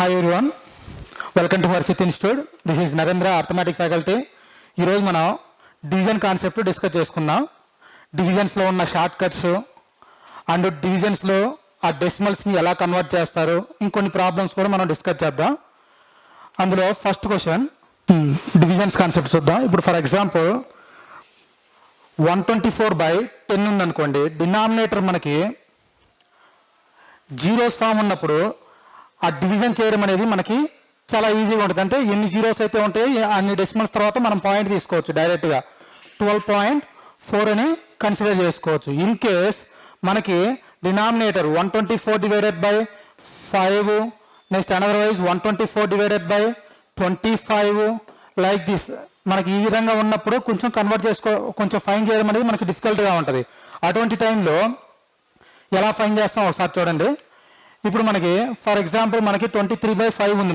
Hi everyone, welcome to Varsit Institute. This is Narendra, Arithmetic faculty. ఈ రోజు మనం division concept discuss చేసుకుందాం. డివిజన్స్లో ఉన్న షార్ట్ కట్స్ అండ్ డివిజన్స్లో ఆ డెసిమల్స్ని ఎలా కన్వర్ట్ చేస్తారు, ఇంకొన్ని ప్రాబ్లమ్స్ కూడా మనం డిస్కస్ చేద్దాం. అందులో ఫస్ట్ క్వశ్చన్ డివిజన్స్ కాన్సెప్ట్ చూద్దాం. ఇప్పుడు ఫర్ ఎగ్జాంపుల్ 124/10 ఉందనుకోండి. డినామినేటర్ మనకి జీరోస్ ఫామ్ ఉన్నప్పుడు ఆ డివిజన్ చేయడం అనేది మనకి చాలా ఈజీగా ఉంటుంది. అంటే ఎన్ని జీరోస్ అయితే ఉంటాయి అన్ని డెసిమల్స్ తర్వాత మనం పాయింట్ తీసుకోవచ్చు డైరెక్ట్గా. 12.4 అని కన్సిడర్ చేసుకోవచ్చు. ఇన్ కేస్ మనకి denominator 124/5, next another wise 124/25 like this మనకి ఈ విధంగా ఉన్నప్పుడు కొంచెం కన్వర్ట్ కొంచెం ఫైన్ చేయడం అనేది మనకి డిఫికల్ట్గా ఉంటుంది. అటువంటి టైంలో ఎలా ఫైన్ చేస్తాం ఒకసారి చూడండి. ఇప్పుడు మనకి ఫర్ ఎగ్జాంపుల్ మనకి 23/5 ఉంది.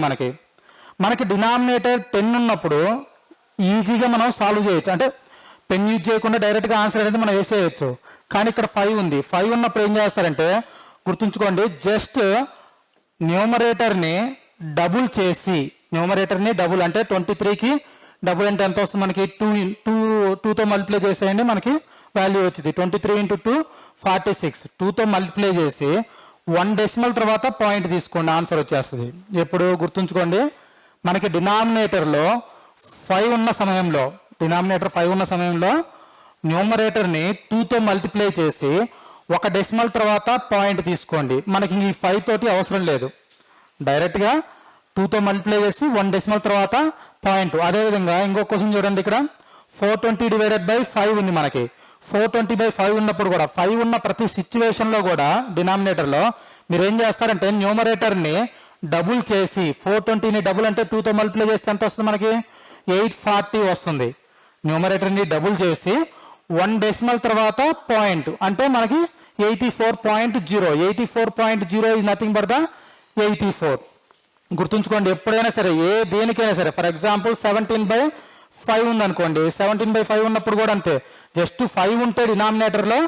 మనకి డినామినేటర్ 10 ఉన్నప్పుడు ఈజీగా మనం సాల్వ్ చేయొచ్చు. అంటే పెన్ యూజ్ చేయకుండా డైరెక్ట్గా ఆన్సర్ అనేది మనం వేసేయచ్చు. కానీ ఇక్కడ 5 ఉంది. 5 ఉన్నప్పుడు ఏం చేస్తారంటే గుర్తుంచుకోండి, జస్ట్ న్యూమరేటర్ని డబుల్ చేసి, న్యూమరేటర్ని డబుల్ అంటే 23కి డబుల్ అంటే ఎంత వస్తుంది మనకి 2తో మల్టిప్లై చేసేయండి, మనకి వాల్యూ వచ్చింది 23 × 2 46. 2తో మల్టిప్లై చేసి 1 డెసిమల్ తర్వాత పాయింట్ తీసుకోండి, ఆన్సర్ వచ్చేస్తుంది. ఎప్పుడు గుర్తుంచుకోండి, మనకి డినామినేటర్లో 5 ఉన్న సమయంలో, డినామినేటర్ 5 ఉన్న సమయంలో న్యూమరేటర్ని 2తో మల్టిప్లై చేసి 1 డెసిమల్ తర్వాత పాయింట్ తీసుకోండి. మనకి ఈ 5 తోటి అవసరం లేదు, డైరెక్ట్గా 2తో మల్టిప్లై చేసి 1 డెసిమల్ తర్వాత పాయింట్. అదేవిధంగా ఇంకో క్వశ్చన్ చూడండి. ఇక్కడ 420/5 ఉంది. మనకి 420/5 ఉన్నప్పుడు కూడా 5 ఉన్న ప్రతి సిచ్యువేషన్లో కూడా డినామినేటర్లో మీరు ఏం చేస్తారంటే న్యూమరేటర్ని డబుల్ చేసి, 420ని డబుల్ అంటే 2తో మల్టిప్లై చేస్తే ఎంత వస్తుంది మనకి 840 వస్తుంది. న్యూమరేటర్ని డబుల్ చేసి 1 డెసిమల్ తర్వాత పాయింట్ అంటే మనకి 84.0. 84.0 ఈజ్ నథింగ్ బట్ ద 84. గుర్తుంచుకోండి, ఎప్పుడైనా సరే దేనికైనా సరే. ఫర్ ఎగ్జాంపుల్ 17/5 ఉందనుకోండి. 17/5 ఉన్నప్పుడు కూడా అంతే, జస్ట్ 5 ఉంటే డినామినేటర్లో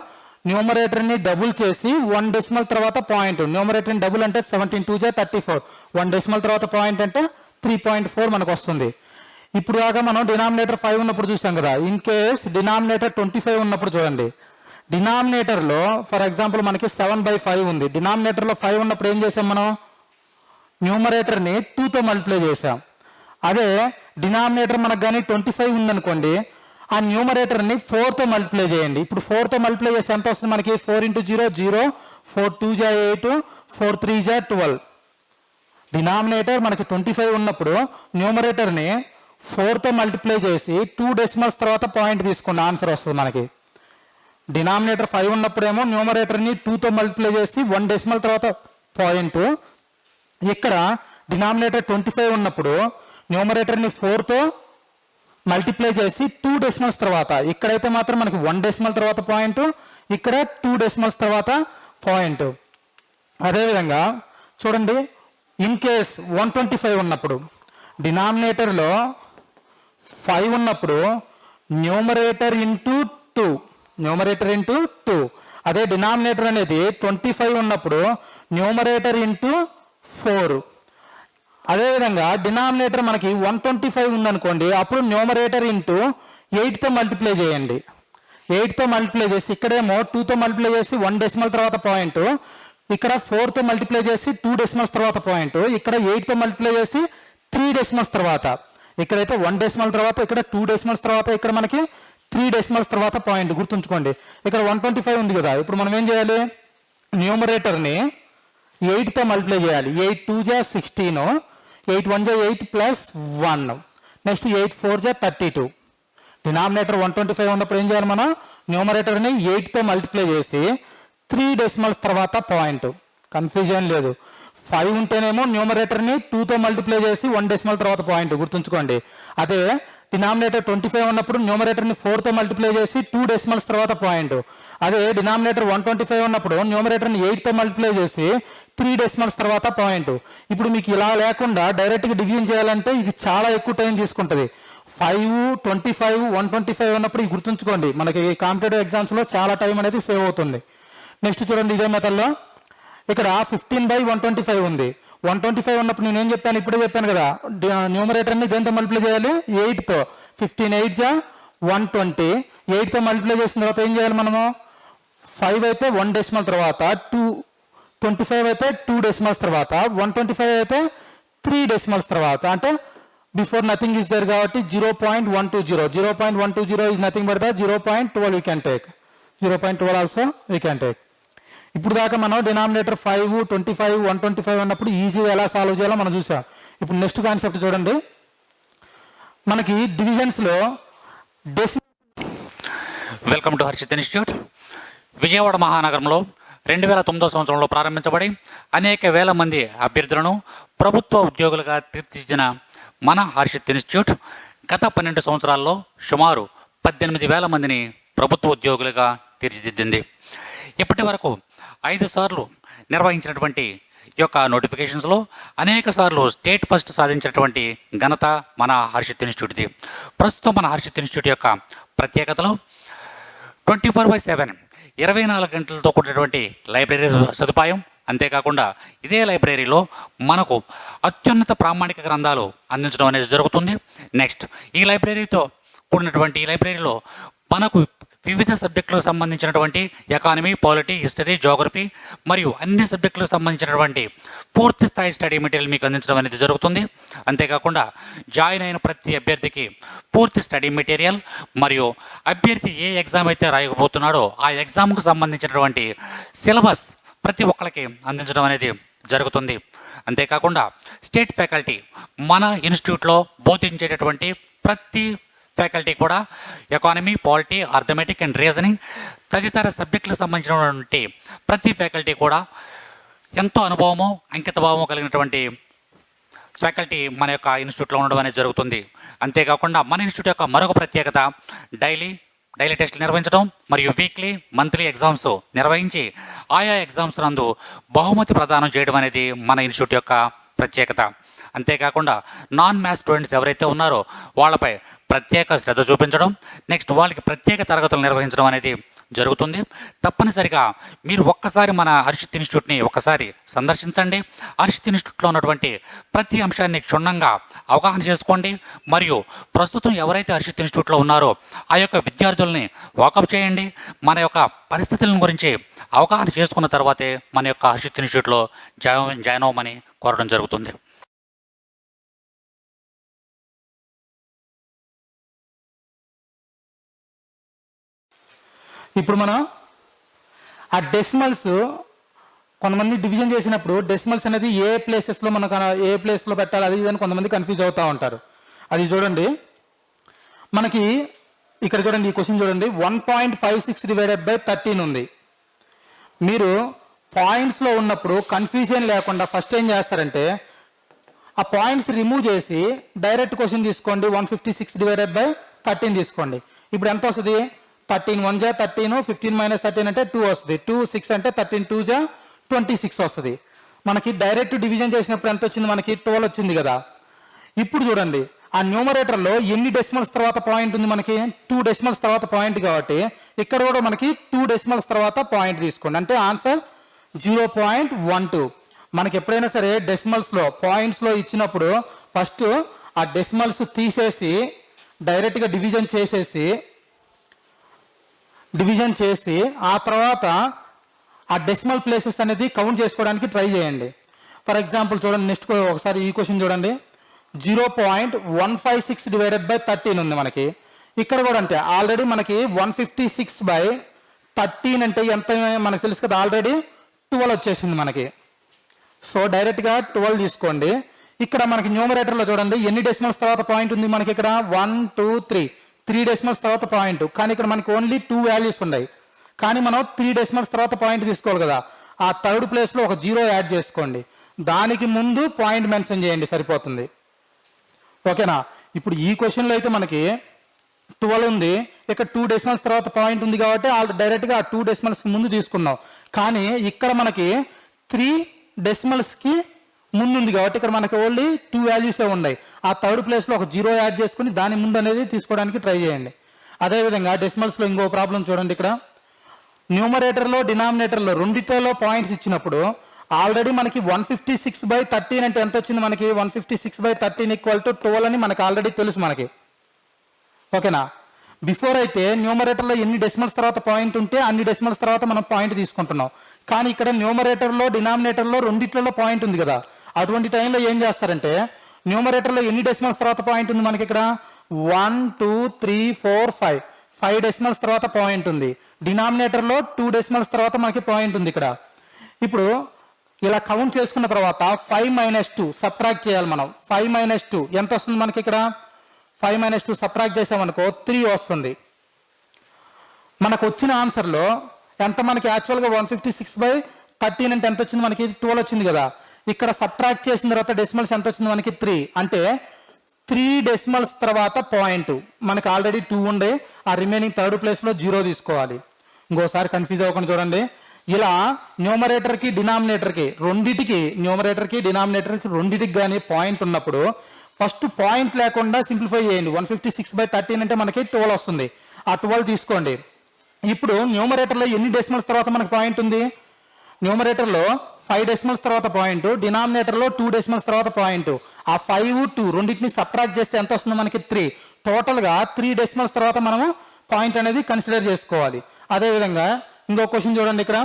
న్యూమరేటర్ని డబుల్ చేసి 1 డెసిమల్ తర్వాత పాయింట్. న్యూమరేటర్ని డబుల్ అంటే 17 2 × 34. 1 డెసిమల్ తర్వాత పాయింట్ అంటే 3.4 మనకు వస్తుంది. ఇప్పుడు దాకా మనం డినామినేటర్ 5 ఉన్నప్పుడు చూసాం కదా. ఇన్ కేస్ డినామినేటర్ 25 ఉన్నప్పుడు చూడండి. డినామినేటర్లో ఫర్ ఎగ్జాంపుల్ మనకి 7/5 ఉంది. డినామినేటర్లో 5 ఉన్నప్పుడు ఏం చేసాం మనం, న్యూమరేటర్ని 2తో మల్టిప్లై చేసాం. అదే డినామినేటర్ మనకు కానీ 25 ఉందనుకోండి, ఆ న్యూమరేటర్ని 4తో మల్టిప్లై చేయండి. ఇప్పుడు 4తో మల్టిప్లై చేసి ఎంత వస్తుంది మనకి 4 × 0 0, 4 2 × 8, 4 3 × 12. డినామినేటర్ మనకి 25 ఉన్నప్పుడు న్యూమరేటర్ని 4తో మల్టిప్లై చేసి 2 డెసిమల్స్ తర్వాత పాయింట్ తీసుకున్న ఆన్సర్ వస్తుంది మనకి. డినామినేటర్ 5 ఉన్నప్పుడేమో న్యూమరేటర్ని 2తో మల్టిప్లై చేసి 1 డెసిమల్ తర్వాత పాయింట్. ఇక్కడ డినామినేటర్ 25 ఉన్నప్పుడు న్యూమరేటర్ని 4తో మల్టిప్లై చేసి 2 డెసిమల్స్ తర్వాత, ఇక్కడైతే మాత్రం మనకి 1 డెసిమల్ తర్వాత పాయింట్, ఇక్కడ 2 డెసిమల్స్ తర్వాత పాయింట్. అదేవిధంగా చూడండి, ఇన్ కేస్ 125 ఉన్నప్పుడు డినామినేటర్లో 5 ఉన్నప్పుడు న్యూమరేటర్ ఇంటూ 2, న్యూమరేటర్ ఇంటూ 2. అదే డినామినేటర్ అనేది 25 ఉన్నప్పుడు న్యూమరేటర్ ఇంటూ 4. అదేవిధంగా డినామినేటర్ మనకి 125 ఉందనుకోండి, అప్పుడు న్యూమరేటర్ ఇంటూ 8తో మల్టిప్లై చేయండి. 8తో మల్టిప్లై చేసి ఇక్కడేమో 2తో మల్టిప్లై చేసి 1 డెసిమల్ తర్వాత పాయింట్, ఇక్కడ 4తో మల్టిప్లై చేసి 2 డెసిమల్స్ తర్వాత పాయింట్, ఇక్కడ 8తో మల్టిప్లై చేసి 3 డెసిమల్స్ తర్వాత, ఇక్కడైతే 1 డెసిమల్ తర్వాత, ఇక్కడ 2 డెసిమల్స్ తర్వాత, ఇక్కడ మనకి 3 డెసిమల్స్ తర్వాత పాయింట్. గుర్తుంచుకోండి, ఇక్కడ 125 ఉంది కదా. ఇప్పుడు మనం ఏం చేయాలి, న్యూమరేటర్ని 8తో మల్టిప్లై చేయాలి. 8 2 × 16, 8 1 × 8 + 1, నెక్స్ట్ 8 4 × 32. డినామినేటర్ 125 ఉన్నప్పుడు ఏం చేయాలి, మనం న్యూమరేటర్ని 8తో మల్టిప్లై చేసి 3 డెసిమల్స్ తర్వాత పాయింట్. కన్ఫ్యూజన్ లేదు. 5 ఉంటేనేమో న్యూమరేటర్ని 2తో మల్టిప్లై చేసి 1 డెసిమల్ తర్వాత పాయింట్. గుర్తుంచుకోండి. అదే డినామినేటర్ 25 ఉన్నప్పుడు న్యూమరేటర్ని 4తో మల్టిప్లై చేసి 2 డెసిమల్స్ తర్వాత పాయింట్. అదే డినామినేటర్ 125 ఉన్నప్పుడు న్యూమరేటర్ని 8తో మల్టిప్లై చేసి 3 డెసిమల్స్ తర్వాత పాయింట్. ఇప్పుడు మీకు ఇలా లేకుండా డైరెక్ట్గా డివిజన్ చేయాలంటే ఇది చాలా ఎక్కువ టైం తీసుకుంటుంది. 5, 25, 125 ఉన్నప్పుడు ఇది గుర్తుంచుకోండి, మనకి కాంపిటేటివ్ ఎగ్జామ్స్లో చాలా టైం అనేది సేవ్ అవుతుంది. నెక్స్ట్ చూడండి, ఇదే మెథడ్లో ఇక్కడ 15/125 ఉంది. 125 ఉన్నప్పుడు నేను ఏం చెప్పాను, ఇప్పుడే చెప్పాను కదా, న్యూమరేటర్ని దేంతో మల్టిప్లై చేయాలి, 8తో. 15 8 జా 120. 8తో మల్టిప్లై చేసిన తర్వాత ఏం చేయాలి మనము, 5 అయితే 1 డెసిమల్ తర్వాత, 25 అయితే 2 డెసిమల్స్ తర్వాత, 125 అయితే 3 డెసిమల్స్ తర్వాత, అంటే బిఫోర్ నథింగ్ ఈస్ దేర్ కాబట్టి 0.120. 0.120 is nothing but the 0.12 we can take. 0.12 also we can take. ఇప్పుడు దాకా మనం డినామినేటర్ 5, 25, 125 ఉన్నప్పుడు ఈజీగా ఎలా సాల్వ్ చేయాలో మనం చూసాం. ఇప్పుడు నెక్స్ట్ కాన్సెప్ట్ చూడండి. మనకి డివిజన్స్లో welcome to Harshith institute. Vijayawada మహానగరంలో 2009 సంవత్సరంలో ప్రారంభించబడి అనేక వేల మంది అభ్యర్థులను ప్రభుత్వ ఉద్యోగులుగా తీర్చిదిద్దిన మన హర్షిత్ ఇన్స్టిట్యూట్ గత 12 సంవత్సరాల్లో సుమారు 18,000 మందిని ప్రభుత్వ ఉద్యోగులుగా తీర్చిదిద్దింది. ఇప్పటి వరకు 5 సార్లు నిర్వహించినటువంటి ఈ యొక్క నోటిఫికేషన్స్లో అనేక సార్లు స్టేట్ ఫస్ట్ సాధించినటువంటి ఘనత మన హర్షిత్ ఇన్స్టిట్యూట్ది. ప్రస్తుతం మన హర్షిత్ ఇన్స్టిట్యూట్ యొక్క ప్రత్యేకతలు 24/7 24 గంటలతో కూడినటువంటి లైబ్రరీ సదుపాయం. అంతేకాకుండా ఇదే లైబ్రరీలో మనకు అత్యున్నత ప్రామాణిక గ్రంథాలు అందించడం అనేది జరుగుతుంది. నెక్స్ట్ ఈ లైబ్రరీతో కూడినటువంటి ఈ లైబ్రరీలో మనకు వివిధ సబ్జెక్టులకు సంబంధించినటువంటి ఎకానమీ, పాలిటీ, హిస్టరీ, జోగ్రఫీ మరియు అన్ని సబ్జెక్టులకు సంబంధించినటువంటి పూర్తి స్థాయి స్టడీ మెటీరియల్ మీకు అందించడం అనేది జరుగుతుంది. అంతేకాకుండా జాయిన్ అయిన ప్రతి అభ్యర్థికి పూర్తి స్టడీ మెటీరియల్ మరియు అభ్యర్థి ఏ ఎగ్జామ్ అయితే రాయకపోతున్నాడో ఆ ఎగ్జామ్కు సంబంధించినటువంటి సిలబస్ ప్రతి ఒక్కరికి అందించడం అనేది జరుగుతుంది. అంతేకాకుండా స్టేట్ ఫ్యాకల్టీ మన ఇన్స్టిట్యూట్లో బోధించేటటువంటి ప్రతి ఫ్యాకల్టీ కూడా economy, polity, arithmetic and reasoning తదితర సబ్జెక్టులకు సంబంధించినటువంటి ప్రతి ఫ్యాకల్టీ కూడా ఎంతో అనుభవము, అంకితభావము కలిగినటువంటి ఫ్యాకల్టీ మన యొక్క ఇన్స్టిట్యూట్లో ఉండడం అనేది జరుగుతుంది. అంతేకాకుండా మన ఇన్స్టిట్యూట్ యొక్క మరొక ప్రత్యేకత డైలీ టెస్టులు నిర్వహించడం మరియు వీక్లీ, మంత్లీ ఎగ్జామ్స్ నిర్వహించి ఆయా ఎగ్జామ్స్ నందు బహుమతి ప్రదానం చేయడం అనేది మన ఇన్స్టిట్యూట్ యొక్క ప్రత్యేకత. అంతేకాకుండా నాన్ మ్యాథ్స్ స్టూడెంట్స్ ఎవరైతే ఉన్నారో వాళ్ళపై ప్రత్యేక శ్రద్ధ చూపించడం, నెక్స్ట్ వాళ్ళకి ప్రత్యేక తరగతులు నిర్వహించడం అనేది జరుగుతుంది. తప్పనిసరిగా మీరు ఒక్కసారి మన హర్షిత్ ఇన్స్టిట్యూట్ని ఒకసారి సందర్శించండి. హర్షిత్ ఇన్స్టిట్యూట్లో ఉన్నటువంటి ప్రతి అంశాన్ని క్షుణ్ణంగా అవగాహన చేసుకోండి. మరియు ప్రస్తుతం ఎవరైతే హర్షిత్ ఇన్స్టిట్యూట్లో ఉన్నారో ఆ యొక్క విద్యార్థుల్ని వాకప్ చేయండి. మన యొక్క పరిస్థితుల గురించి అవగాహన చేసుకున్న తర్వాతే మన యొక్క హర్షిత్ ఇన్స్టిట్యూట్లో జాయిన్ అవ్వమని కోరడం జరుగుతుంది. ఇప్పుడు మనం ఆ డెసిమల్స్ కొంతమంది డివిజన్ చేసినప్పుడు డెసిమల్స్ అనేది ఏ ప్లేసెస్లో మనకు ఏ ప్లేస్లో పెట్టాలి అది ఇదని కొంతమంది కన్ఫ్యూజ్ అవుతూ ఉంటారు. అది చూడండి, మనకి ఇక్కడ చూడండి, ఈ క్వశ్చన్ చూడండి, 1.56 డివైడెడ్ బై 13 ఉంది. మీరు పాయింట్స్లో ఉన్నప్పుడు కన్ఫ్యూజన్ లేకుండా ఫస్ట్ ఏం చేస్తారంటే ఆ పాయింట్స్ రిమూవ్ చేసి డైరెక్ట్ క్వశ్చన్ తీసుకోండి. 156 డివైడెడ్ బై 13 తీసుకోండి. ఇప్పుడు ఎంత వస్తుంది, 13 1 జా 13, 15 మైనస్ 13 అంటే 2 వస్తుంది. 2 6 అంటే 13 2 జా 26 వస్తుంది. మనకి డైరెక్ట్ డివిజన్ చేసినప్పుడు ఎంత వచ్చింది, మనకి 12 వచ్చింది కదా. ఇప్పుడు చూడండి, ఆ న్యూమరేటర్లో ఎన్ని డెసిమల్స్ తర్వాత పాయింట్ ఉంది, మనకి 2 డెసిమల్స్ తర్వాత పాయింట్ కాబట్టి ఇక్కడ కూడా మనకి 2 డెసిమల్స్ తర్వాత పాయింట్ తీసుకోండి. అంటే ఆన్సర్ 0.12. మనకి ఎప్పుడైనా సరే డెసిమల్స్లో పాయింట్స్లో ఇచ్చినప్పుడు ఫస్ట్ ఆ డెసిమల్స్ తీసేసి డైరెక్ట్గా డివిజన్ చేసి ఆ తర్వాత ఆ డెసిమల్ ప్లేసెస్ అనేది కౌంట్ చేసుకోవడానికి ట్రై చేయండి. ఫర్ ఎగ్జాంపుల్ చూడండి, నెక్స్ట్ ఒకసారి ఈ క్వశ్చన్ చూడండి, 0.156 డివైడెడ్ బై 13 ఉంది మనకి. ఇక్కడ కూడా అంతే, ఆల్రెడీ మనకి 156 బై 13 అంటే ఎంత మనకు తెలుసు కదా, ఆల్రెడీ 12 వచ్చేసింది మనకి. సో డైరెక్ట్గా 12 తీసుకోండి. ఇక్కడ మనకి న్యూమరేటర్లో చూడండి ఎన్ని డెసిమల్స్ తర్వాత పాయింట్ ఉంది, మనకి ఇక్కడ 1 2 3 డెసిమల్స్ తర్వాత పాయింట్. కానీ ఇక్కడ మనకి ఓన్లీ 2 వాల్యూస్ ఉన్నాయి. కానీ మనం 3 డెసిమల్స్ తర్వాత పాయింట్ తీసుకోవాలి కదా. ఆ థర్డ్ ప్లేస్లో ఒక 0 యాడ్ చేసుకోండి. దానికి ముందు పాయింట్ మెన్షన్ చేయండి, సరిపోతుంది. ఓకేనా. ఇప్పుడు ఈ క్వశ్చన్లో అయితే మనకి 12 ఉంది, ఇక్కడ 2 డెసిమల్స్ తర్వాత పాయింట్ ఉంది కాబట్టి డైరెక్ట్గా ఆ 2 డెసిమల్స్ ముందు తీసుకున్నాం. కానీ ఇక్కడ మనకి 3 డెసిమల్స్కి ముందు ఉంది కాబట్టి ఇక్కడ మనకి ఓన్లీ 2 వాల్యూసే ఉన్నాయి. ఆ థర్డ్ ప్లేస్లో ఒక 0 యాడ్ చేసుకుని దాని ముందు అనేది తీసుకోవడానికి ట్రై చేయండి. అదేవిధంగా డెసిమల్స్లో ఇంకో ప్రాబ్లం చూడండి. ఇక్కడ న్యూమరేటర్లో డినామినేటర్లో రెండిట్లో పాయింట్స్ ఇచ్చినప్పుడు ఆల్రెడీ మనకి 156/13 అంటే ఎంత వచ్చింది మనకి? 156/13 ఈక్వల్ టు 12 అని మనకి ఆల్రెడీ తెలుసు మనకి. ఓకేనా? బిఫోర్ అయితే న్యూమరేటర్లో ఎన్ని డెసిమల్స్ తర్వాత పాయింట్ ఉంటే అన్ని డెసిమల్స్ తర్వాత మనం పాయింట్ తీసుకుంటున్నాం. కానీ ఇక్కడ న్యూమరేటర్లో డినామినేటర్లో రెండిట్లలో పాయింట్ ఉంది కదా. అటువంటి టైంలో ఏం చేస్తారంటే న్యూమరేటర్లో ఎన్ని డెసిమల్స్ తర్వాత పాయింట్ ఉంది మనకి? ఇక్కడ 1 2 3 4 5 డెసిమల్స్ తర్వాత పాయింట్ ఉంది. డినామినేటర్లో 2 డెసిమల్స్ తర్వాత మనకి పాయింట్ ఉంది ఇక్కడ. ఇప్పుడు ఇలా కౌంట్ చేసుకున్న తర్వాత 5 - 2 సబ్ట్రాక్ట్ చేయాలి మనం. 5 - 2 ఎంత వస్తుంది మనకి? ఇక్కడ 5 - 2 సబ్ట్రాక్ట్ చేసామనుకో 3 వస్తుంది. మనకు వచ్చిన ఆన్సర్లో ఎంత మనకి యాక్చువల్గా 156/13 అంటే ఎంత వచ్చింది మనకి? 12 వచ్చింది కదా. ఇక్కడ సబ్ట్రాక్ట్ చేసిన తర్వాత డెసిమల్స్ ఎంత వచ్చింది మనకి? 3. అంటే 3 డెసిమల్స్ తర్వాత పాయింట్ మనకి ఆల్రెడీ 2 ఉండే, ఆ రిమైనింగ్ థర్డ్ ప్లేస్లో 0 తీసుకోవాలి. ఇంకోసారి కన్ఫ్యూజ్ అవ్వకుండా చూడండి. ఇలా న్యూమరేటర్కి డినామినేటర్కి రెండిటికి కానీ పాయింట్ ఉన్నప్పుడు ఫస్ట్ పాయింట్ లేకుండా సింప్లిఫై చేయండి. 156/13 అంటే మనకి 12 వస్తుంది. ఆ 12 తీసుకోండి. ఇప్పుడు న్యూమరేటర్లో ఎన్ని డెసిమల్స్ తర్వాత మనకి పాయింట్ ఉంది? న్యూమరేటర్లో 5 డెసిమల్స్ తర్వాత పాయింట్, డినామినేటర్లో 2 డెసిమల్స్ తర్వాత పాయింట్. ఆ 5 2 రెండింటిని సబ్ట్రాక్ట్ చేస్తే ఎంత వస్తుంది మనకి? 3. టోటల్గా 3 డెసిమల్స్ తర్వాత మనము పాయింట్ అనేది కన్సిడర్ చేసుకోవాలి. అదేవిధంగా ఇంకో క్వశ్చన్ చూడండి. ఇక్కడ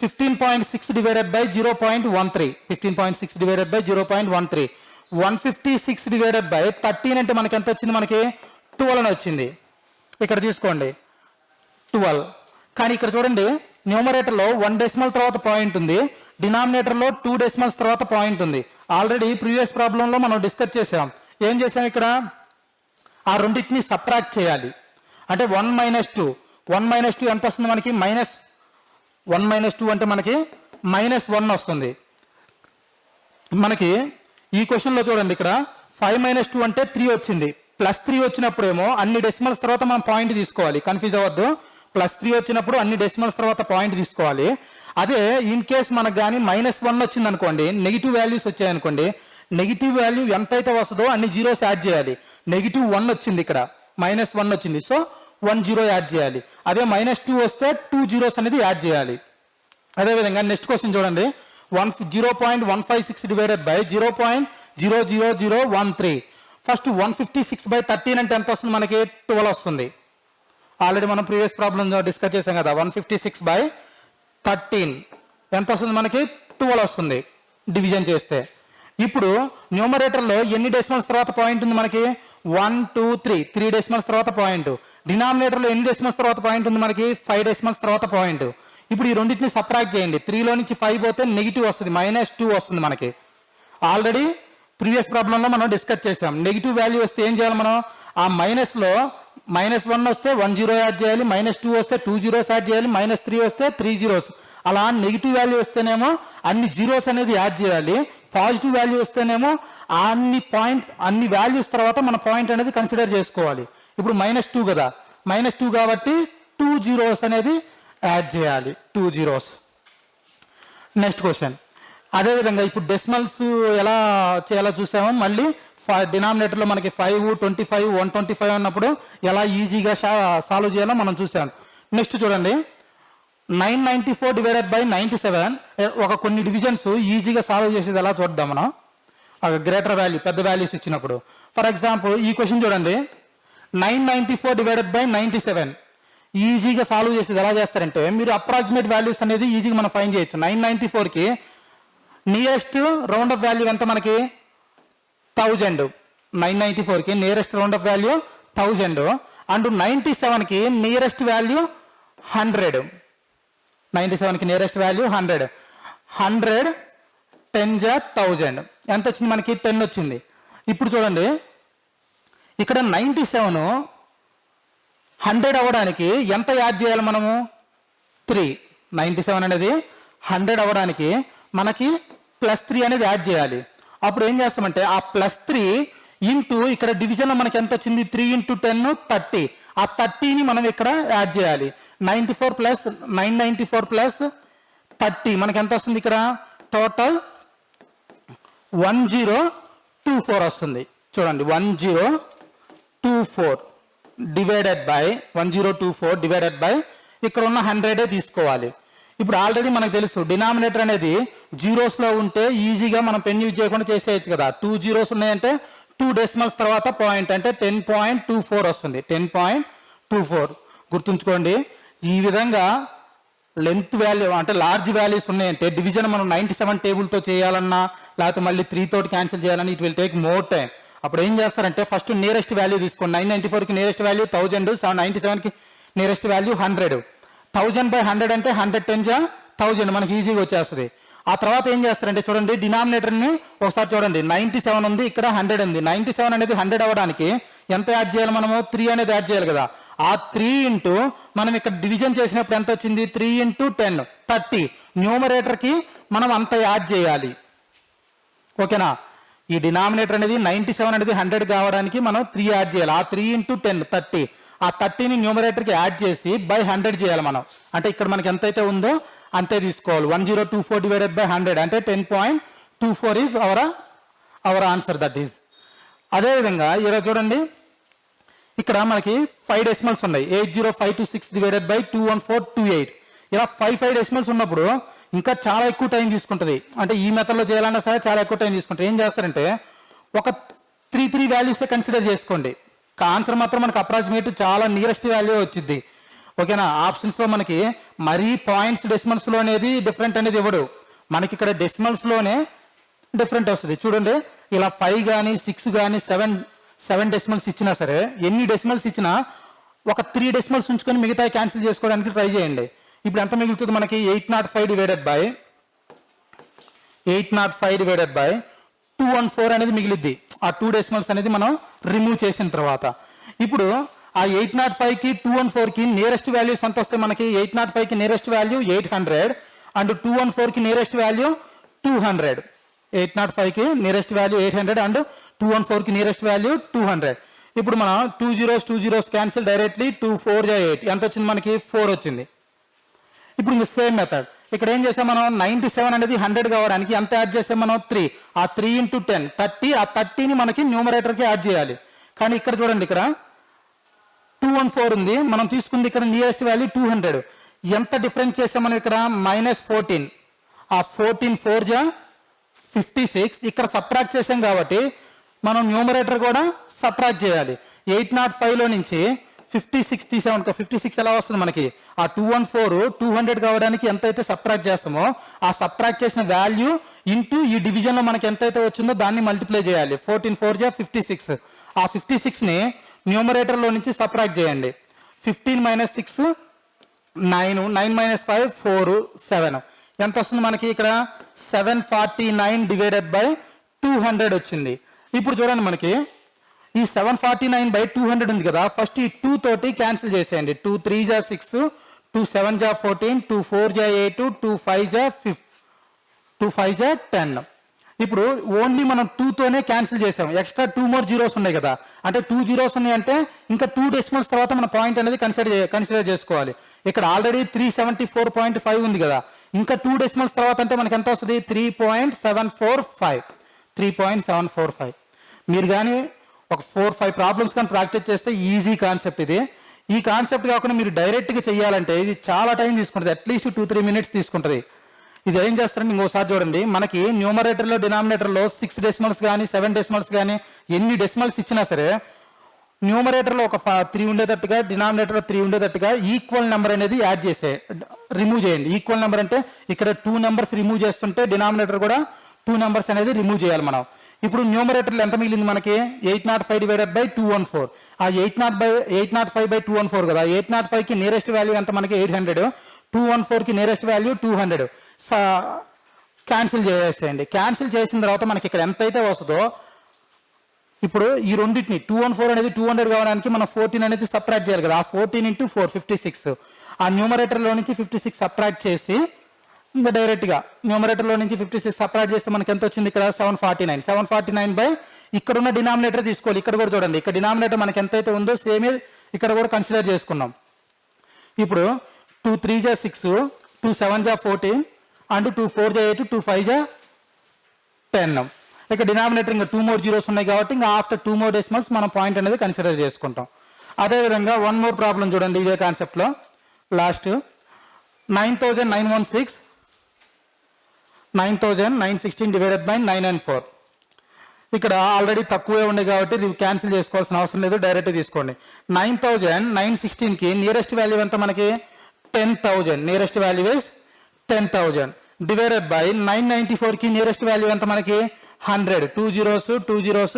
15.6 divided by 0.13. 15.6 divided by 0.13. 156 divided by 13 అంటే మనకి ఎంత వచ్చింది? మనకి 12 అని వచ్చింది. ఇక్కడ తీసుకోండి 12. కానీ ఇక్కడ చూడండి న్యూమరేటర్లో 1 డెసిమల్ తర్వాత పాయింట్ ఉంది, డినామినేటర్లో 2 డెసిమల్స్ తర్వాత పాయింట్ ఉంది. ఆల్రెడీ ప్రీవియస్ ప్రాబ్లంలో మనం డిస్కస్ చేసాం. ఏం చేసాం? ఇక్కడ ఆ రెండింటిని సబ్ట్రాక్ట్ చేయాలి. అంటే 1 - 2. 1 - 2 ఎంత వస్తుంది మనకి? -1 - 2 అంటే మనకి -1 వస్తుంది. మనకి ఈ క్వశ్చన్లో చూడండి ఇక్కడ 5 - 2 అంటే 3 వచ్చింది. +3 వచ్చినప్పుడేమో అన్ని డెసిమల్స్ తర్వాత మనం పాయింట్ తీసుకోవాలి. కన్ఫ్యూజ్ అవ్వద్దు. +3 వచ్చినప్పుడు అన్ని డెసిమల్స్ తర్వాత పాయింట్ తీసుకోవాలి. అదే ఇన్ కేస్ మనకు కానీ -1 వచ్చింది అనుకోండి, నెగిటివ్ వాల్యూస్ వచ్చాయనుకోండి, నెగిటివ్ వాల్యూ ఎంతైతే వస్తుందో అన్ని జీరోస్ యాడ్ చేయాలి. -1 వచ్చింది, ఇక్కడ -1 వచ్చింది, సో 1 జీరో యాడ్ చేయాలి. అదే -2 వస్తే 2 జీరోస్ అనేది యాడ్ చేయాలి. అదేవిధంగా నెక్స్ట్ క్వశ్చన్ చూడండి. 0.156 డివైడెడ్ బై 0.00013. ఫస్ట్ 156/13 అంటే ఎంత వస్తుంది మనకి? 12 వస్తుంది. ఆల్రెడీ మనం ప్రీవియస్ ప్రాబ్లం డిస్కస్ చేసాం కదా. 156/13 ఎంత వస్తుంది మనకి? 12 వస్తుంది డివిజన్ చేస్తే. ఇప్పుడు న్యూమరేటర్లో ఎన్ని డెసిమల్స్ తర్వాత పాయింట్ ఉంది మనకి? 1 2 3 డెసిమల్స్ తర్వాత పాయింట్. డినామినేటర్లో ఎన్ని డెసిమల్స్ తర్వాత పాయింట్ ఉంది మనకి? 5 డెసిమల్స్ తర్వాత పాయింట్. ఇప్పుడు ఈ రెండింటిని సబ్ట్రాక్ట్ చేయండి. 3లో నుంచి 5 పోతే నెగిటివ్ వస్తుంది, -2 వస్తుంది మనకి. ఆల్రెడీ ప్రీవియస్ ప్రాబ్లంలో మనం డిస్కస్ చేసాం. నెగిటివ్ వాల్యూ వస్తే ఏం చేయాలి మనం? ఆ మైనస్లో -1 వస్తే 1 జీరో యాడ్ చేయాలి, -2 వస్తే 2 జీరోస్ యాడ్ చేయాలి, -3 వస్తే 3 జీరోస్. అలా నెగిటివ్ వాల్యూ వస్తేనేమో అన్ని జీరోస్ అనేది యాడ్ చేయాలి. పాజిటివ్ వాల్యూ వస్తేనేమో అన్ని వాల్యూస్ తర్వాత మన పాయింట్ అనేది కన్సిడర్ చేసుకోవాలి. ఇప్పుడు -2 కదా, -2 కాబట్టి 2 జీరోస్ అనేది యాడ్ చేయాలి, 2 జీరోస్. Next question. అదేవిధంగా ఇప్పుడు డెసిమల్స్ ఎలా చేయాలో చూసాము. మళ్ళీ డినామినేటర్లో మనకి 5 25 125 అన్నప్పుడు ఎలా ఈజీగా సాల్వ్ చేయాలో మనం చూసాం. నెక్స్ట్ చూడండి. 994 డివైడెడ్ బై 97. ఒక కొన్ని డివిజన్స్ ఈజీగా సాల్వ్ చేసేది ఎలా చూద్దాం మనం. గ్రేటర్ వాల్యూ, పెద్ద వాల్యూస్ ఇచ్చినప్పుడు. ఫర్ ఎగ్జాంపుల్ ఈ క్వశ్చన్ చూడండి. 994 డివైడెడ్ బై 97 ఈజీగా సాల్వ్ చేసేది ఎలా చేస్తారంటే, మీరు అప్రాక్సిమేట్ వాల్యూస్ అనేది ఈజీగా మనం ఫైండ్ చేయొచ్చు. 994కి నియరెస్ట్ రౌండ్ ఆఫ్ వాల్యూ ఎంత మనకి? 1000. 994కి nearest round off value 1000 and 97కి నియరెస్ట్ వాల్యూ 100. 97కి నియరెస్ట్ వాల్యూ 100. 100 10 1000 ఎంత వచ్చింది మనకి? 10 వచ్చింది. ఇప్పుడు చూడండి ఇక్కడ 97 100 అవ్వడానికి ఎంత యాడ్ చేయాలి మనము? 3. 97 అనేది 100 అవ్వడానికి మనకి +3 అనేది యాడ్ చేయాలి. అప్పుడు ఏం చేస్తామంటే ఆ +3 ఇంటూ ఇక్కడ డివిజన్లో మనకి ఎంత వచ్చింది? 3 × 10 30. ఆ 30ని మనం ఇక్కడ యాడ్ చేయాలి. 994 ప్లస్ 30 మనకి ఎంత వస్తుంది? ఇక్కడ టోటల్ 1024 వస్తుంది. చూడండి 1024 డివైడెడ్ బై 1024 డివైడెడ్ బై ఇక్కడ ఉన్న 100 తీసుకోవాలి. ఇప్పుడు ఆల్రెడీ మనకు తెలుసు డినామినేటర్ అనేది జీరోస్లో ఉంటే ఈజీగా మనం పెన్ యూజ్ చేయకుండా చేసేయచ్చు కదా. 2 జీరోస్ ఉన్నాయంటే 2 డెసిమల్స్ తర్వాత పాయింట్ అంటే 10.24 వస్తుంది. 10.24 గుర్తుంచుకోండి. ఈ విధంగా లెంత్ వాల్యూ అంటే లార్జ్ వాల్యూస్ ఉన్నాయంటే డివిజన్ మనం 97 టేబుల్తో చేయాలన్నా లేకపోతే మళ్ళీ 3 తోటి క్యాన్సిల్ చేయాలన్నా it will take more time. అప్పుడు ఏం చేస్తారంటే ఫస్ట్ నియరెస్ట్ వాల్యూ తీసుకోండి. 994కి నియరెస్ట్ వాల్యూ 1000, 97కి నియరెస్ట్ వాల్యూ 100. 1000/100 అంటే 100 10 1000 మనకి ఈజీగా వచ్చేస్తుంది. ఆ తర్వాత ఏం చేస్తారంటే చూడండి డినామినేటర్ని ఒకసారి చూడండి. 97 ఉంది, ఇక్కడ 100 ఉంది. 97 అనేది 100 అవ్వడానికి ఎంత యాడ్ చేయాలి మనము? 3 అనేది యాడ్ చేయాలి కదా. ఆ 3 ఇంటూ మనం ఇక్కడ డివిజన్ చేసినప్పుడు ఎంత వచ్చింది? 3 × 10 30. న్యూమరేటర్కి మనం అంత యాడ్ చేయాలి. ఓకేనా? ఈ డినామినేటర్ అనేది 97 అనేది 100 కావడానికి మనం 3 యాడ్ చేయాలి. ఆ 3 × 10 30. ఆ 30ని న్యూమరేటర్కి యాడ్ చేసి బై 100 చేయాలి మనం. అంటే ఇక్కడ మనకి ఎంతైతే ఉందో అంతే తీసుకోవాలి. 1024/100 అంటే 10.24 is our answer. That is. అదేవిధంగా ఇలా చూడండి ఇక్కడ మనకి 5 డెసిమల్స్ ఉన్నాయి. 80526/21428. ఇలా 5 డెసిమల్స్ ఉన్నప్పుడు ఇంకా చాలా ఎక్కువ టైం తీసుకుంటుంది. అంటే ఈ మెథడ్లో చేయాలన్నా సరే చాలా ఎక్కువ టైం తీసుకుంటుంది. ఏం చేస్తారంటే ఒక 3 వాల్యూసే కన్సిడర్ చేసుకోండి. ఆన్సర్ మాత్రం మనకు అప్రాక్సిమేట్ చాలా నియరెస్ట్ వాల్యూ వచ్చింది. ఓకేనా? ఆప్షన్స్లో మనకి మరీ పాయింట్స్ డెసిమల్స్లో అనేది డిఫరెంట్ అనేది ఇవ్వడు. మనకి ఇక్కడ డెసిమల్స్లోనే డిఫరెంట్ వస్తుంది. చూడండి ఇలా 5 కానీ 6 కానీ 7 డెసిమల్స్ ఇచ్చినా సరే ఎన్ని డెసిమల్స్ ఇచ్చినా ఒక 3 డెసిమల్స్ ఉంచుకొని మిగతా క్యాన్సిల్ చేసుకోవడానికి ట్రై చేయండి. ఇప్పుడు ఎంత మిగులుతుంది మనకి? 805/214 అనేది మిగిలిద్ది. ఆ 2 డెసిమల్స్ అనేది మనం రిమూవ్ చేసిన తర్వాత ఇప్పుడు ఆ 805కి 214కి నియరెస్ట్ వాల్యూస్ ఎంత వస్తాయి మనకి? 805కి నియరెస్ట్ వాల్యూ 800 అండ్ 214కి నియరెస్ట్ వాల్యూ 200. 805కి నియరెస్ట్ వాల్యూ 800 అండ్ 214కి నియరెస్ట్ వాల్యూ 200. ఇప్పుడు మనం 2 zeros క్యాన్సిల్ డైరెక్ట్లీ 2 4 8 ఎంత వచ్చింది మనకి? 4 వచ్చింది. ఇప్పుడు ఇంక సేమ్ మెథడ్ ఇక్కడ ఏం చేసాం మనం? 97 అనేది 100 కావడానికి ఎంత యాడ్ చేసాం మనం? 3. ఆ 3 × 10 30. ఆ 30ని మనకి న్యూమరేటర్కి యాడ్ చేయాలి. కానీ ఇక్కడ చూడండి ఇక్కడ 214 ఉంది, మనం తీసుకుంది ఇక్కడ నియరెస్ట్ వాల్యూ 200. ఎంత డిఫరెన్స్ చేసాం మనం ఇక్కడ? -14. ఆ 14 4 56. ఇక్కడ సబ్ట్రాక్ట్ చేసాం కాబట్టి మనం న్యూమరేటర్ కూడా సబ్ట్రాక్ట్ చేయాలి. 805లో నుంచి 56 తీసామనుకో 56 ఎలా వస్తుంది మనకి? ఆ 214 200 కావడానికి ఎంతైతే సబ్ట్రాక్ట్ చేస్తామో ఆ సబ్ట్రాక్ట్ చేసిన వాల్యూ ఇంటూ ఈ డివిజన్లో మనకి ఎంతైతే వచ్చిందో దాన్ని మల్టిప్లై చేయాలి. 14 4 56. ఆ 56ని న్యూమరేటర్లో నుంచి సబ్ట్రాక్ట్ చేయండి. 15 - 6 9, 9 - 5 4 7. ఎంత వస్తుంది మనకి ఇక్కడ? 749/200 వచ్చింది. ఇప్పుడు చూడండి మనకి ఈ 749/200 ఉంది కదా. ఫస్ట్ ఈ 2 తోటి క్యాన్సిల్ చేసేయండి. 2 3 6, 2 7 14, 2 4 8, 2 5 10. ఇప్పుడు ఓన్లీ మనం 2 తోనే క్యాన్సిల్ చేసాం. ఎక్స్ట్రా 2 more జీరోస్ ఉన్నాయి కదా. అంటే 2 zeros ఉన్నాయంటే ఇంకా 2 డెసిమల్స్ తర్వాత మన పాయింట్ అనేది కన్సిడర్ చేసుకోవాలి. ఇక్కడ ఆల్రెడీ 374.5 ఉంది కదా. ఇంకా 2 డెసిమల్స్ తర్వాత అంటే మనకి ఎంత వస్తుంది? 3.745. మీరు కానీ ఒక 4-5 ప్రాబ్లమ్స్ కానీ ప్రాక్టీస్ చేస్తే ఈజీ కాన్సెప్ట్ ఇది. ఈ కాన్సెప్ట్ కాకుండా మీరు డైరెక్ట్గా చేయాలంటే ఇది చాలా టైం తీసుకుంటుంది. అట్లీస్ట్ 2-3 minutes తీసుకుంటుంది. ఇది ఏం చేస్తారంటే ఇంకోసారి చూడండి. మనకి న్యూమరేటర్లో డినామినేటర్లో 6 డెసిమల్స్ కానీ 7 డెసిమల్స్ కానీ ఎన్ని డెసిమల్స్ ఇచ్చినా సరే న్యూమరేటర్లో ఒక 3 ఉండేటట్టుగా డినామినేటర్లో 3 ఉండేటట్టుగా ఈక్వల్ నెంబర్ అనేది యాడ్ చేసే రిమూవ్ చేయండి. ఈక్వల్ నెంబర్ అంటే ఇక్కడ 2 numbers రిమూవ్ చేస్తుంటే డినామినేటర్ కూడా 2 numbers అనేది రిమూవ్ చేయాలి మనం. ఇప్పుడు న్యూమరేటర్లో ఎంత మిగిలింది మనకి? 805/214. ఆ 805/214 కదా. 805కి నియరెస్ట్ వాల్యూ ఎంత మనకి? 800. 214కి నియరెస్ట్ వాల్యూ 200. క్యాన్సిల్ చేసేయండి. క్యాన్సిల్ చేసిన తర్వాత మనకి ఇక్కడ ఎంతైతే వస్తుందో ఇప్పుడు ఈ రెండింటిని 214 అనేది 200 కావడానికి మనం 14 అనేది సబ్ట్రాక్ట్ చేయాలి కదా. ఆ 14 × 4 56. ఆ న్యూమరేటర్లో నుంచి 56 సబ్ట్రాక్ట్ చేసి ఇంకా డైరెక్ట్గా న్యూమరేటర్లో నుంచి 56 సబ్ట్రాక్ట్ చేస్తే మనకి ఎంత వచ్చింది? ఇక్కడ 749. 749 ఇక్కడ ఉన్న డినామినేటర్ తీసుకోవాలి. ఇక్కడ కూడా చూడండి. ఇక్కడ డినామినేటర్ మనకి ఎంతైతే ఉందో సేమ్ ఇక్కడ కూడా కన్సిడర్ చేసుకున్నాం. ఇప్పుడు 2 3 6, 2 7 14 అండ్ 2 4 8, 2 5 10. ఇక్కడ డినామినేటర్ ఇంకా 2 more zeros ఉన్నాయి కాబట్టి ఇంకా ఆఫ్టర్ 2 more డెసిమల్స్ మనం పాయింట్ అనేది కన్సిడర్ చేసుకుంటాం. అదేవిధంగా 1 more ప్రాబ్లం చూడండి ఇదే కాన్సెప్ట్లో. Last 9,916 divided by 9 and 4. ఇక్కడ ఆల్రెడీ తక్కువే ఉండే కాబట్టి ఇది క్యాన్సిల్ చేసుకోవాల్సిన అవసరం లేదు, డైరెక్ట్ తీసుకోండి. 9,916కి నియరెస్ట్ వాల్యూ ఎంత మనకి 10,000. Nearest value is 10,000 divided by 994కి నియరెస్ట్ వాల్యూ ఎంత మనకి 100. 2 zeros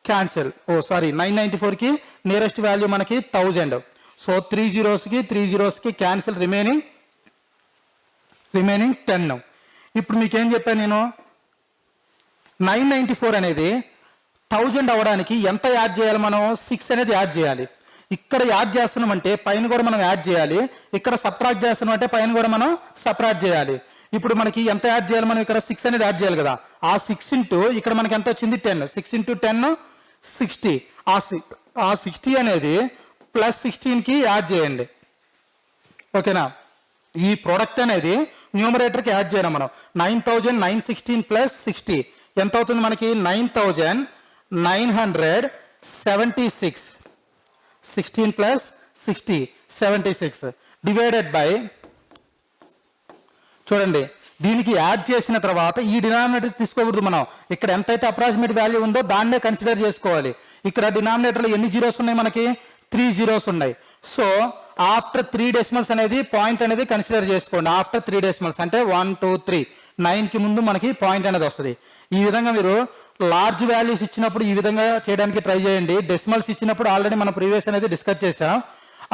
క్యాన్సిల్. 994కి నియరెస్ట్ వాల్యూ మనకి 1000. సో 3 zeros కి క్యాన్సిల్, రిమైనింగ్ 10. ఇప్పుడు మీకేం చెప్పాను నేను, 994 అనేది 1000 అవ్వడానికి ఎంత యాడ్ చేయాలి మనం, 6 అనేది యాడ్ చేయాలి. ఇక్కడ యాడ్ చేస్తున్నామంటే పైన కూడా మనం యాడ్ చేయాలి, ఇక్కడ సబ్ట్రాక్ట్ చేస్తున్నామంటే పైన కూడా మనం సబ్ట్రాక్ట్ చేయాలి. ఇప్పుడు మనకి ఎంత యాడ్ చేయాలి, మనం ఇక్కడ 6 అనేది యాడ్ చేయాలి కదా, ఆ 6 ఇంటూ ఇక్కడ మనకి ఎంత వచ్చింది 10. 6 into 10 60. ఆ 60 అనేది +16కి యాడ్ చేయండి. ఓకేనా, ఈ ప్రోడక్ట్ అనేది న్యూమరేటర్కి యాడ్ చేయడం మనం. 9,916 + 60 ఎంత అవుతుంది మనకి 9,976. 16 + 60 76 డివైడెడ్ బై, చూడండి దీనికి యాడ్ చేసిన తర్వాత ఈ డినామినేటర్ తీసుకోకూడదు మనం. ఇక్కడ ఎంతైతే అప్రాక్సిమేట్ వాల్యూ ఉందో దాన్నే కన్సిడర్ చేసుకోవాలి. ఇక్కడ డినామినేటర్లో ఎన్ని జీరోస్ ఉన్నాయి మనకి 3 zeros ఉన్నాయి. సో ఆఫ్టర్ 3 decimals అనేది పాయింట్ అనేది కన్సిడర్ చేసుకోండి. ఆఫ్టర్ 3 decimals అంటే 1 2 3 9కి ముందు మనకి పాయింట్ అనేది వస్తుంది. ఈ విధంగా మీరు లార్జ్ వాల్యూస్ ఇచ్చినప్పుడు ఈ విధంగా చేయడానికి ట్రై చేయండి. డెసిమల్స్ ఇచ్చినప్పుడు ఆల్రెడీ మనం ప్రీవియస్ అనేది డిస్కస్ చేసాం.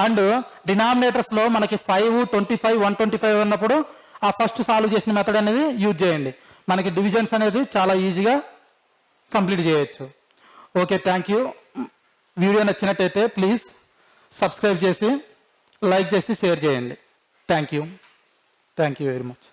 అండ్ డినామినేటర్స్లో మనకి 5, 25, 125 ఉన్నప్పుడు ఆ ఫస్ట్ సాల్వ్ చేసిన మెథడ్ అనేది యూజ్ చేయండి. మనకి డివిజన్స్ అనేది చాలా ఈజీగా కంప్లీట్ చేయొచ్చు. Okay, thank you. వీడియో నచ్చినట్టయితే ప్లీజ్ సబ్స్క్రైబ్ చేసి, లైక్ చేసి, షేర్ చేయండి. Thank you very much.